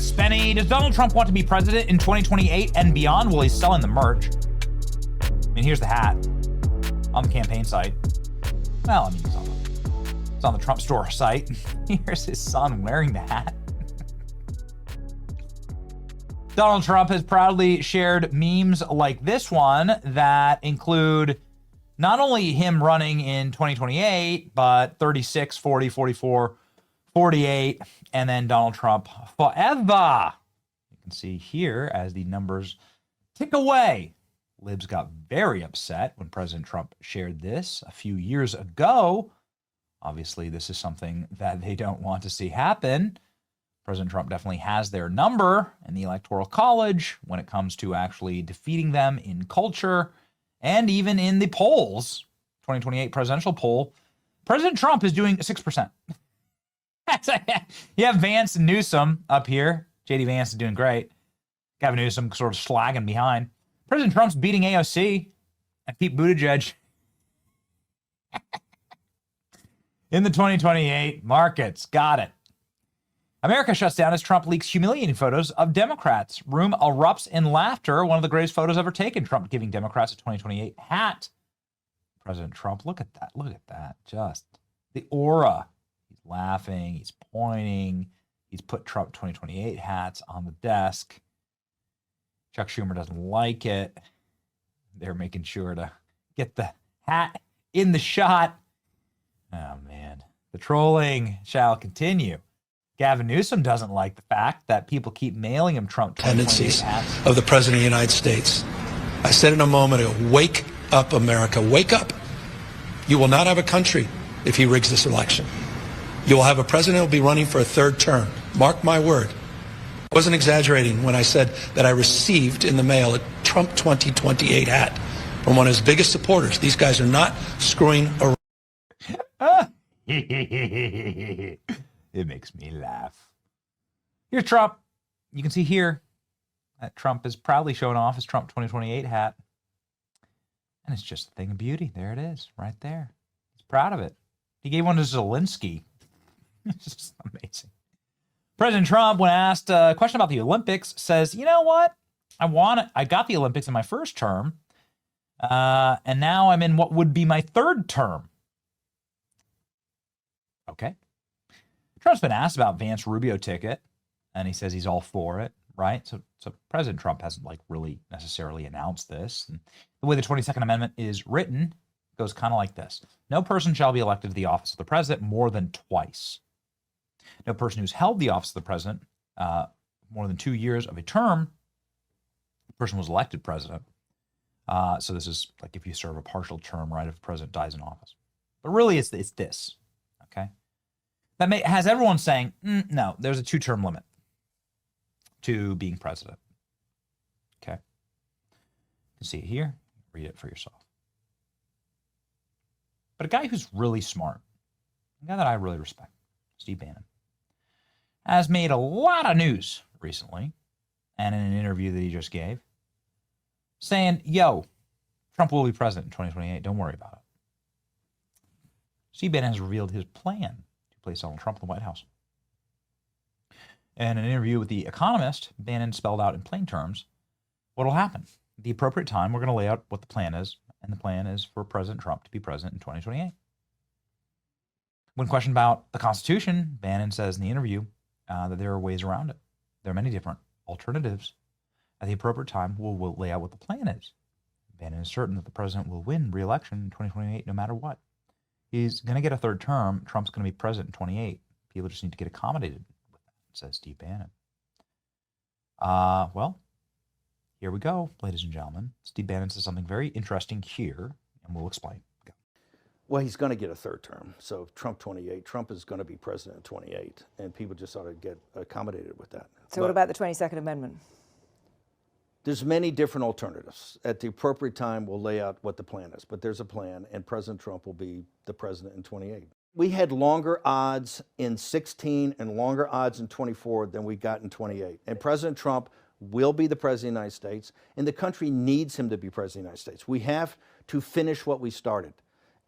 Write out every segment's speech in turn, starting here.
Yes, Benny. Does Donald Trump want to be president in 2028 and beyond? Well, he's selling the merch. I mean, here's the hat on the campaign site. Well, I mean, it's on the Trump store site. Here's his son wearing the hat. Donald Trump has proudly shared memes like this one that include not only him running in 2028, but 36, 40, 44, 48, and then Donald Trump forever. You can see here as the numbers tick away. Libs got very upset when President Trump shared this a few years ago. Obviously, this is something that they don't want to see happen. President Trump definitely has their number in the Electoral College when it comes to actually defeating them in culture and even in the polls. 2028 presidential poll, President Trump is doing 6%. You have Vance and Newsom up here. J.D. Vance is doing great. Gavin Newsom sort of slagging behind. President Trump's beating AOC and Pete Buttigieg in the 2028 markets. Got it. America shuts down as Trump leaks humiliating photos of Democrats. Room erupts in laughter. One of the greatest photos ever taken. Trump giving Democrats a 2028 hat. President Trump, look at that. Look at that. Just the aura. He's laughing. He's pointing. He's put Trump 2028 hats on the desk. Chuck Schumer doesn't like it. They're making sure to get the hat in the shot. Oh, man. The trolling shall continue. Gavin Newsom doesn't like the fact that people keep mailing him Trump tendencies of the President of the United States. I said in a moment ago, wake up, America, wake up. You will not have a country if he rigs this election. You will have a president who will be running for a third term. Mark my word. I wasn't exaggerating when I said that I received in the mail a Trump 2028 hat from one of his biggest supporters. These guys are not screwing around. It makes me laugh. Here's Trump. You can see here that Trump is proudly showing off his Trump 2028 hat. And it's just a thing of beauty. There it is, right there. He's proud of it. He gave one to Zelensky. It's just amazing. President Trump, when asked a question about the Olympics, says, you know what? I got the Olympics in my first term, and now I'm in what would be my third term. Okay. Trump's been asked about Vance Rubio ticket, and he says he's all for it, right? So President Trump hasn't really necessarily announced this. And the way the 22nd Amendment is written goes kind of like this. No person shall be elected to the office of the president more than twice. No person who's held the office of the president more than 2 years of a term, the person was elected president. So this is like if you serve a partial term, right, if the president dies in office. But really it's this, okay? That has everyone saying, no, there's a 2-term limit to being president. Okay. You can see it here. Read it for yourself. But a guy who's really smart, a guy that I really respect, Steve Bannon, has made a lot of news recently and in an interview that he just gave, saying, yo, Trump will be president in 2028. Don't worry about it. Steve Bannon has revealed his plan place Donald Trump in the White House. In an interview with The Economist, Bannon spelled out in plain terms what will happen. At the appropriate time, we're going to lay out what the plan is, and the plan is for President Trump to be president in 2028. When questioned about the Constitution, Bannon says in the interview that there are ways around it. There are many different alternatives. At the appropriate time, we'll lay out what the plan is. Bannon is certain that the president will win re-election in 2028 no matter what. He's going to get a third term. Trump's going to be president in 28. People just need to get accommodated with that, says Steve Bannon. Well, here we go, ladies and gentlemen. Steve Bannon says something very interesting here, and we'll explain. Go. Well, he's going to get a third term. So Trump 28. Trump is going to be president in 28, and people just ought to get accommodated with that. So what about the 22nd Amendment? There's many different alternatives. At the appropriate time, we'll lay out what the plan is. But there's a plan, and President Trump will be the president in 28. We had longer odds in 16 and longer odds in 24 than we got in 28. And President Trump will be the president of the United States, and the country needs him to be president of the United States. We have to finish what we started.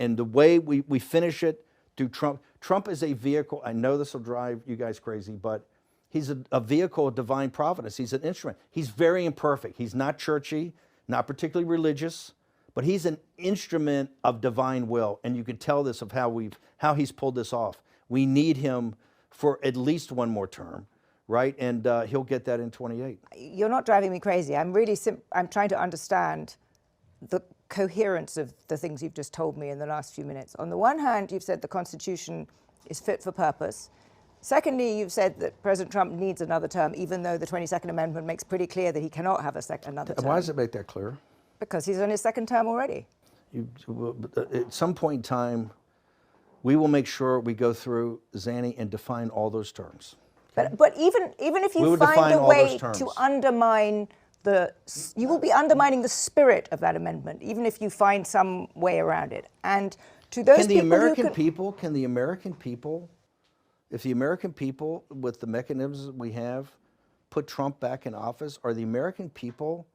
And the way we finish it through Trump is a vehicle. I know this will drive you guys crazy, but He's a vehicle of divine providence. He's an instrument. He's very imperfect. He's not churchy, not particularly religious, but he's an instrument of divine will. And you can tell this of how he's pulled this off. We need him for at least one more term, right? And he'll get that in 28. You're not driving me crazy. I'm really I'm trying to understand the coherence of the things you've just told me in the last few minutes. On the one hand, you've said the Constitution is fit for purpose. Secondly, you've said that President Trump needs another term, even though the 22nd Amendment makes pretty clear that he cannot have another term. Why does it make that clear? Because he's on his second term already. At some point in time, we will make sure we go through, Zanny, and define all those terms. But even if you find a way to undermine you will be undermining the spirit of that amendment, even if you find some way around it. And to those Can the American people, if the American people, with the mechanisms we have, put Trump back in office, are the American people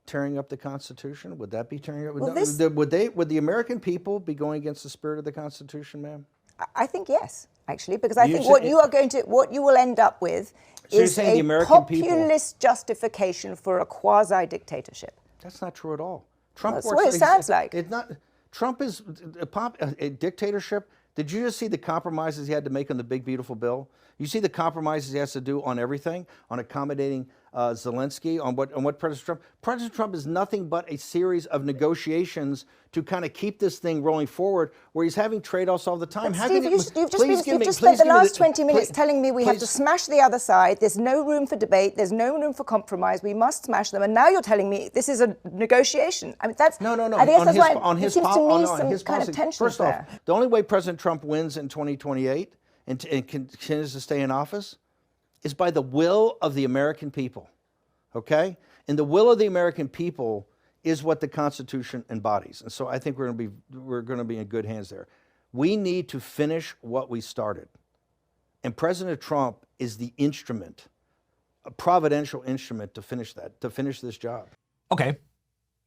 tearing up the Constitution? Would that be tearing up? Well, would the American people be going against the spirit of the Constitution, ma'am? I think yes, actually, because I think what you will end up with is a populist justification for a quasi-dictatorship. That's not true at all. Trump That's what it sounds like. It's not. Trump is a dictatorship. Did you just see the compromises he had to make on the big, beautiful bill? You see the compromises he has to do on everything, on accommodating Zelensky, on what President Trump. President Trump is nothing but a series of negotiations to kind of keep this thing rolling forward, where he's having trade-offs all the time. But Steve, you've just spent the last 20 minutes telling me we have to smash the other side. There's no room for debate. There's no room for compromise. We must smash them. And now you're telling me this is a negotiation. I mean, that's no. I guess that's why it seems to me some kind of tension First there. off, the only way President Trump wins in 2028 and continues to stay in office is by the will of the American people. Okay? And the will of the American people is what the Constitution embodies. And so I think we're going to be in good hands there. We need to finish what we started. And President Trump is the instrument, a providential instrument to finish this job. Okay.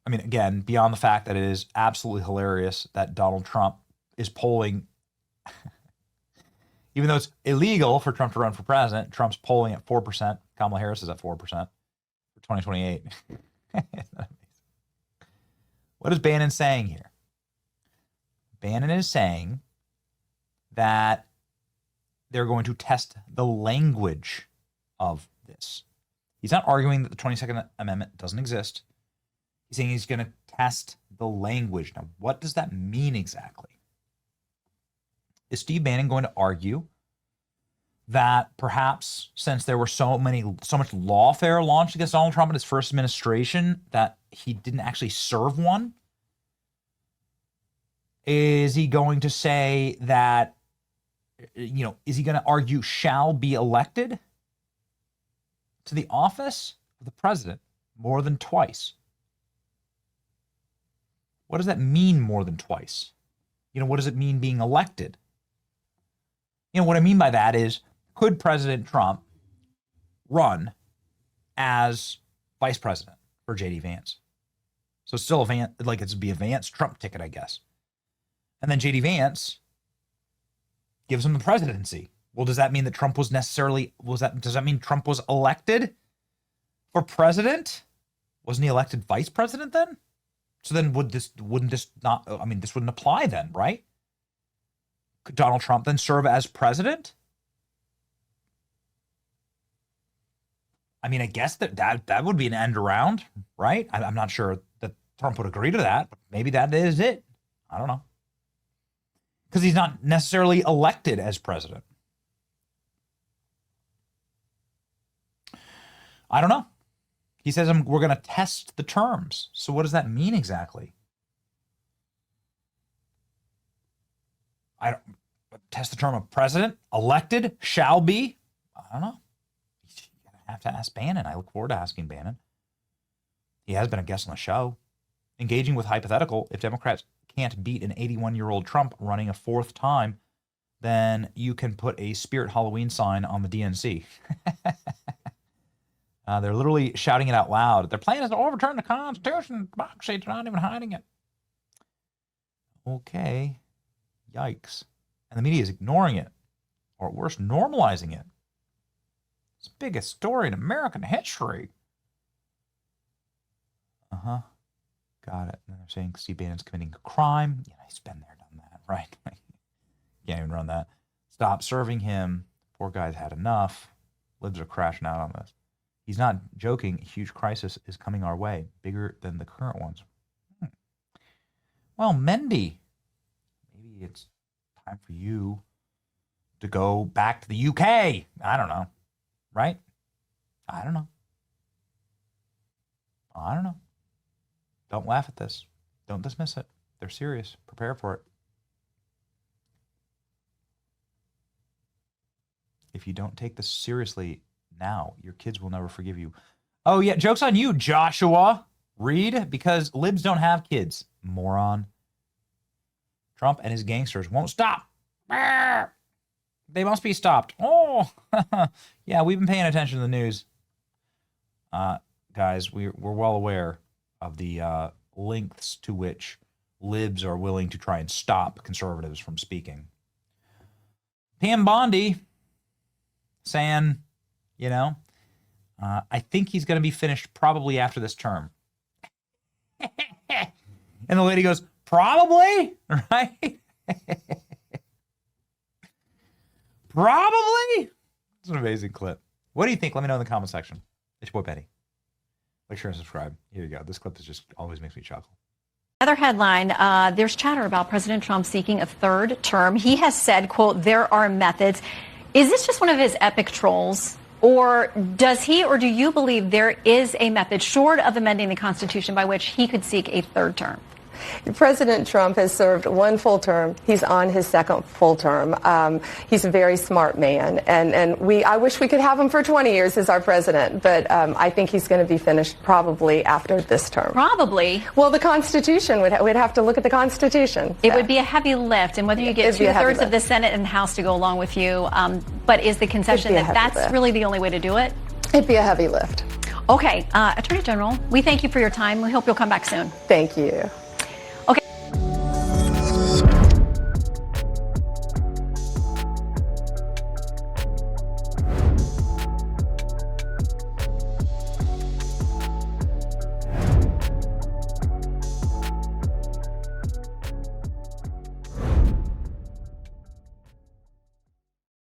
I mean, again, beyond the fact that it is absolutely hilarious that Donald Trump is polling, even though it's illegal for Trump to run for president, Trump's polling at 4%. Kamala Harris is at 4% for 2028. What is Bannon saying here? Bannon is saying that they're going to test the language of this. He's not arguing that the 22nd Amendment doesn't exist. He's saying he's going to test the language. Now, what does that mean exactly? Is Steve Bannon going to argue that perhaps since there were so much lawfare launched against Donald Trump in his first administration that he didn't actually serve one? Is he going to say that, is he going to argue shall be elected to the office of the president more than twice? What does that mean, more than twice? What does it mean being elected? What I mean by that is, could President Trump run as vice president for J.D. Vance? So it's still it'd be a Vance Trump ticket, I guess. And then J.D. Vance gives him the presidency. Well, does that mean that Trump does that mean Trump was elected for president? Wasn't he elected vice president then? So then this wouldn't apply then, right? Could Donald Trump then serve as president? I mean, I guess that would be an end around, right? I'm not sure that Trump would agree to that, but maybe that is it. I don't know. Because he's not necessarily elected as president. I don't know. He says we're going to test the terms. So what does that mean exactly? I don't test the term of president, elected, shall be. I don't know. You're going to have to ask Bannon. I look forward to asking Bannon. He has been a guest on the show. Engaging with hypothetical, if Democrats can't beat an 81-year-old Trump running a fourth time, then you can put a Spirit Halloween sign on the DNC. They're literally shouting it out loud. Their plan is to overturn the Constitution. Democracy, they're not even hiding it. Okay. Yikes. And the media is ignoring it, or at worst, normalizing it. It's the biggest story in American history. Uh-huh. Got it. And they're saying Steve Bannon's committing a crime. Yeah, he's been there, done that, right? Can't even run that. Stop serving him. Poor guy's had enough. Libs are crashing out on this. He's not joking. A huge crisis is coming our way, bigger than the current ones. Well, Mendy, maybe it's time for you to go back to the UK. I don't know. Right? I don't know. I don't know. Don't laugh at this. Don't dismiss it. They're serious. Prepare for it. If you don't take this seriously now, your kids will never forgive you. Oh, yeah. Joke's on you, Joshua Reed, because libs don't have kids. Moron. Trump and his gangsters won't stop. They must be stopped. Oh, yeah, we've been paying attention to the news. Guys, we're well aware of the lengths to which libs are willing to try and stop conservatives from speaking. Pam Bondi saying, you know, I think he's going to be finished probably after this term. And the lady goes, probably, right? Probably. It's an amazing clip. What do you think? Let me know in the comment section. It's your boy Benny. Like, share, and subscribe. Here you go. This clip is just always makes me chuckle. Another headline, there's chatter about President Trump seeking a third term. He has said, quote, there are methods. Is this just one of his epic trolls? Or does he or do you believe there is a method short of amending the Constitution by which he could seek a third term? President Trump has served one full term. He's on his second full term. He's a very smart man, and I wish we could have him for 20 years as our president, but I think he's going to be finished probably after this term. Probably. Well, the Constitution, we'd have to look at the Constitution. It would be a heavy lift, and whether you get 2/3 of the Senate and House to go along with you, but is the concession that that's really the only way to do it? It'd be a heavy lift. Okay, Attorney General, we thank you for your time. We hope you'll come back soon. Thank you.